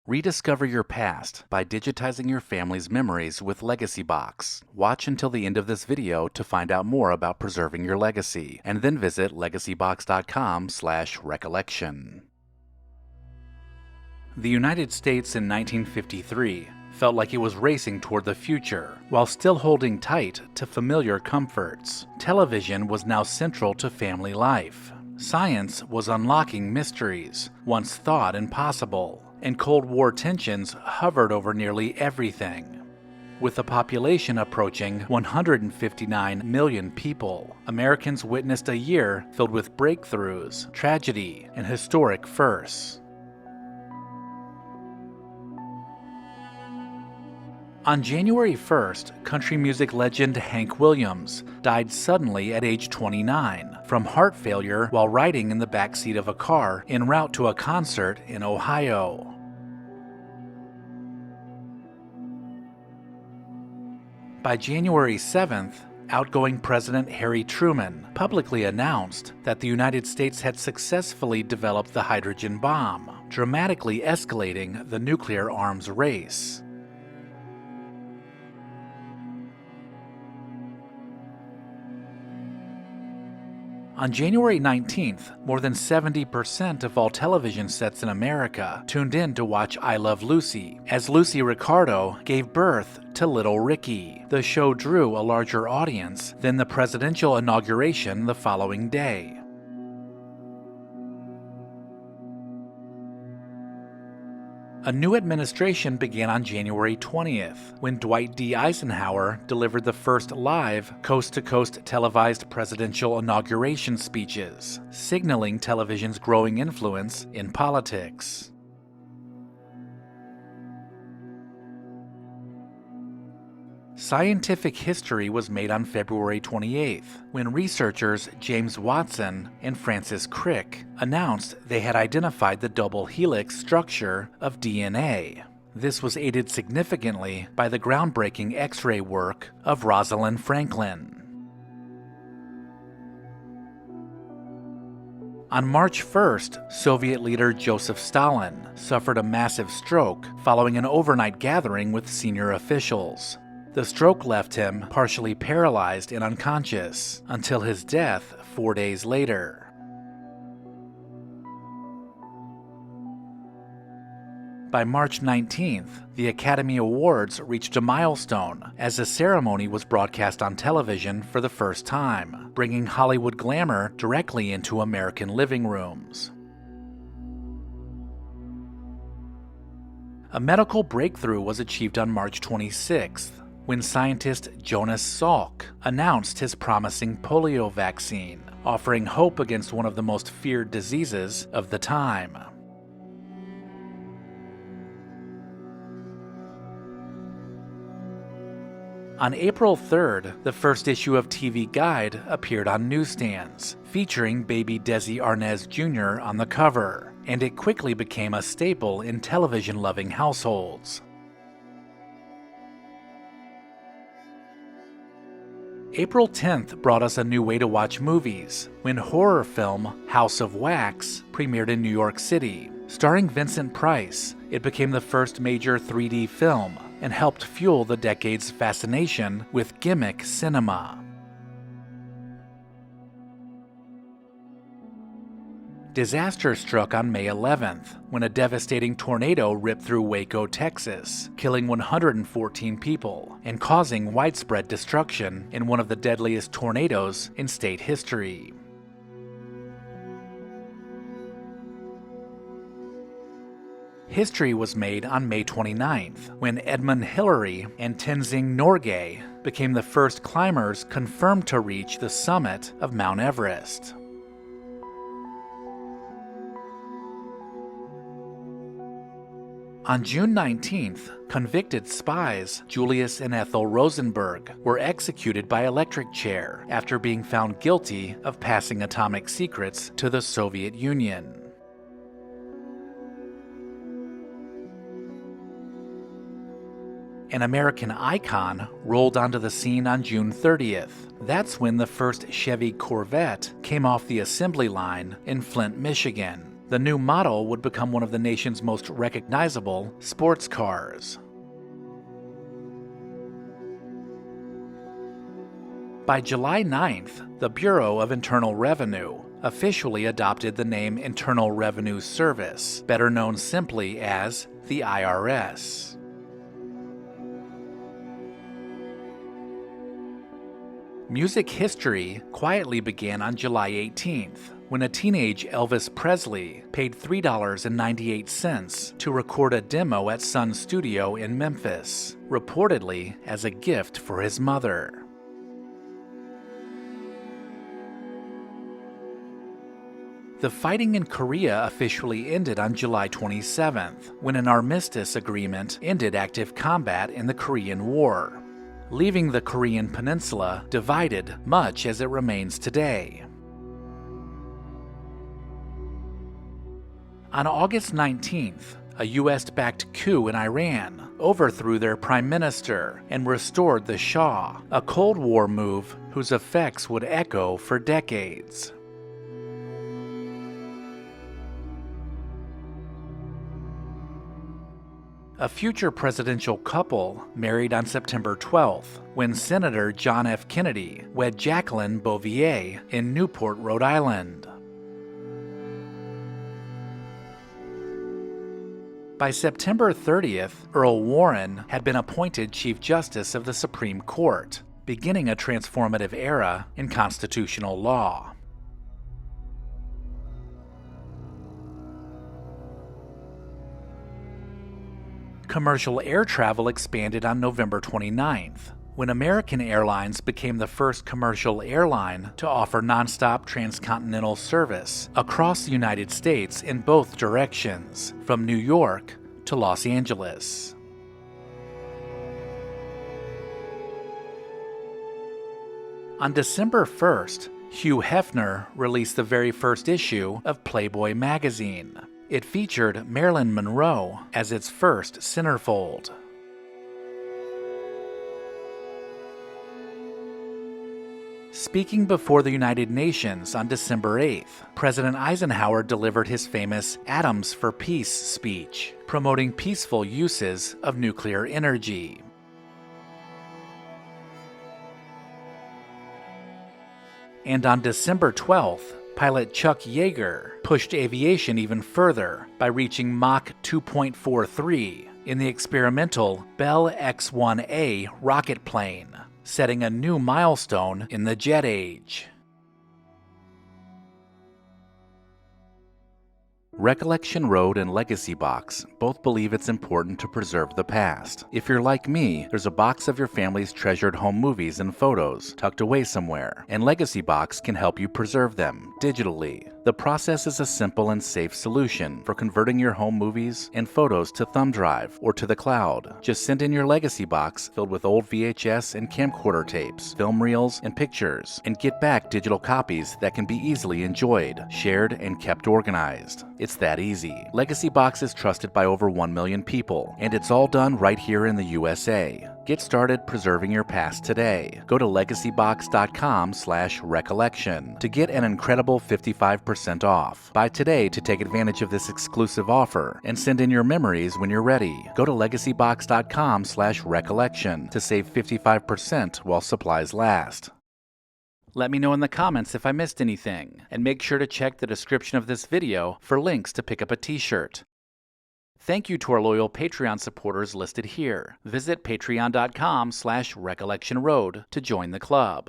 Rediscover your past by digitizing your family's memories with LEGACYBOX. Watch until the end of this video to find out more about preserving your legacy, and then visit legacybox.com/recollection. The United States in 1953 felt like it was racing toward the future, while still holding tight to familiar comforts. Television was now central to family life. Science was unlocking mysteries once thought impossible, and Cold War tensions hovered over nearly everything. With a population approaching 159 million people, Americans witnessed a year filled with breakthroughs, tragedy, and historic firsts. On January 1st, country music legend Hank Williams died suddenly at age 29 from heart failure while riding in the backseat of a car en route to a concert in Ohio. By January 7th, outgoing President Harry Truman publicly announced that the United States had successfully developed the hydrogen bomb, dramatically escalating the nuclear arms race. On January 19th, more than 70% of all television sets in America tuned in to watch I Love Lucy, as Lucy Ricardo gave birth to little Ricky. The show drew a larger audience than the presidential inauguration the following day. A new administration began on January 20th, when Dwight D. Eisenhower delivered the first live, coast-to-coast televised presidential inauguration speeches, signaling television's growing influence in politics. Scientific history was made on February 28th, when researchers James Watson and Francis Crick announced they had identified the double helix structure of DNA. This was aided significantly by the groundbreaking X-ray work of Rosalind Franklin. On March 1st, Soviet leader Joseph Stalin suffered a massive stroke following an overnight gathering with senior officials. The stroke left him partially paralyzed and unconscious until his death 4 days later. By March 19th, the Academy Awards reached a milestone as the ceremony was broadcast on television for the first time, bringing Hollywood glamour directly into American living rooms. A medical breakthrough was achieved on March 26th, when scientist Jonas Salk announced his promising polio vaccine, offering hope against one of the most feared diseases of the time. On April 3rd, the first issue of TV Guide appeared on newsstands, featuring baby Desi Arnaz Jr. on the cover, and it quickly became a staple in television-loving households. April 10th brought us a new way to watch movies, when horror film House of Wax premiered in New York City. Starring Vincent Price, it became the first major 3D film and helped fuel the decade's fascination with gimmick cinema. Disaster struck on May 11th, when a devastating tornado ripped through Waco, Texas, killing 114 people and causing widespread destruction in one of the deadliest tornadoes in state history. History was made on May 29th, when Edmund Hillary and Tenzing Norgay became the first climbers confirmed to reach the summit of Mount Everest. On June 19th, convicted spies Julius and Ethel Rosenberg were executed by electric chair after being found guilty of passing atomic secrets to the Soviet Union. An American icon rolled onto the scene on June 30th. That's when the first Chevy Corvette came off the assembly line in Flint, Michigan. The new model would become one of the nation's most recognizable sports cars. By July 9th, the Bureau of Internal Revenue officially adopted the name Internal Revenue Service, better known simply as the IRS. Music history quietly began on July 18th, when a teenage Elvis Presley paid $3.98 to record a demo at Sun Studio in Memphis, reportedly as a gift for his mother. The fighting in Korea officially ended on July 27th, when an armistice agreement ended active combat in the Korean War, leaving the Korean peninsula divided much as it remains today. On August 19th, a U.S.-backed coup in Iran overthrew their prime minister and restored the Shah, a Cold War move whose effects would echo for decades. A future presidential couple married on September 12th, when Senator John F. Kennedy wed Jacqueline Bouvier in Newport, Rhode Island. By September 30th, Earl Warren had been appointed Chief Justice of the Supreme Court, beginning a transformative era in constitutional law. Commercial air travel expanded on November 29th, when American Airlines became the first commercial airline to offer nonstop transcontinental service across the United States in both directions, from New York to Los Angeles. On December 1st, Hugh Hefner released the very first issue of Playboy magazine. It featured Marilyn Monroe as its first centerfold. Speaking before the United Nations on December 8th, President Eisenhower delivered his famous Atoms for Peace speech, promoting peaceful uses of nuclear energy. And on December 12th, pilot Chuck Yeager pushed aviation even further by reaching Mach 2.43 in the experimental Bell X-1A rocket plane, setting a new milestone in the jet age. Recollection Road and LEGACYBOX both believe it's important to preserve the past. If you're like me, there's a box of your family's treasured home movies and photos tucked away somewhere, and LEGACYBOX can help you preserve them digitally. The process is a simple and safe solution for converting your home movies and photos to thumb drive or to the cloud. Just send in your LEGACYBOX filled with old VHS and camcorder tapes, film reels, and pictures, and get back digital copies that can be easily enjoyed, shared, and kept organized. It's that easy. LEGACYBOX is trusted by over 1 million people, and it's all done right here in the USA. Get started preserving your past today. Go to legacybox.com/recollection to get an incredible 55% off. Buy today to take advantage of this exclusive offer and send in your memories when you're ready. Go to legacybox.com/recollection to save 55% while supplies last. Let me know in the comments if I missed anything, and make sure to check the description of this video for links to pick up a t-shirt. Thank you to our loyal Patreon supporters listed here. Visit patreon.com/recollectionroad to join the club.